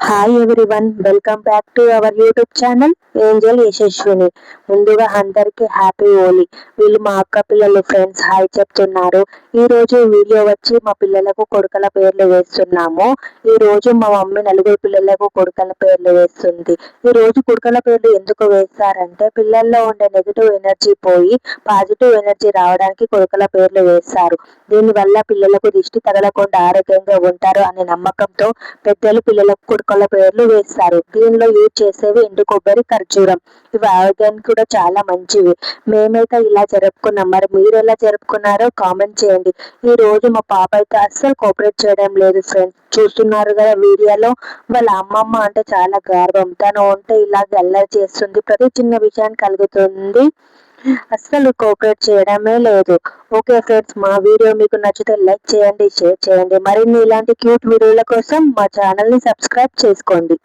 Hi everyone, welcome back to our YouTube channel Angel Yashaswini. ముందుగా అందరికి happy Holi. వీళ్ళు మా అక్క పిల్లలు ఫ్రెండ్స్ హాయ్ చెప్తున్నారు. ఈ రోజు వీడియో వచ్చి మా పిల్లలకు కొడుకల పేర్లు వేస్తున్నాము. ఈ రోజు మా మమ్మీ నలుగురు పిల్లలకు కొడుకల పేర్లు వేస్తుంది. ఈ రోజు కొడుకల పేర్లు ఎందుకు వేస్తారంటే పిల్లల్లో ఉండే నెగిటివ్ ఎనర్జీ పోయి పాజిటివ్ ఎనర్జీ రావడానికి కొడుకల పేర్లు వేస్తారు. దీనివల్ల పిల్లలకు దిష్టి తగలకుండా ఆరోగ్యంగా ఉంటారు అనే నమ్మకంతో పెద్దలు పిల్లలకు కొడుకల పేర్లు వేస్తారు. దీనిలో యూజ్ చేసేవి ఎండు కొబ్బరి, ఖర్జూరం. ఇవి ఆరోగ్యానికి కూడా చాలా మంచివి. మేమైతే ఇలా జరుపుకున్నాం. మరి మీరు ఎలా జరుపుకున్నారో కామెంట్ చేయండి. ఈ రోజు మా పాప అయితే అస్సలు కోఆపరేట్ చేయడం లేదు ఫ్రెండ్స్. చూస్తున్నారు కదా వీడియోలో. వాళ్ళ అమ్మమ్మ అంటే చాలా గర్వం. తను ఉంటే ఇలాగ అల్లరి చేస్తుంది, ప్రతి చిన్న విషయాన్ని కలుగుతుంది, అస్సలు కోఆపరేట్ చేయడమే లేదు. ఓకే ఫ్రెండ్స్, మా వీడియో మీకు నచ్చితే లైక్ చేయండి, షేర్ చేయండి. మరిన్ని ఇలాంటి క్యూట్ వీడియోల కోసం మా ఛానల్ని సబ్స్క్రైబ్ చేసుకోండి.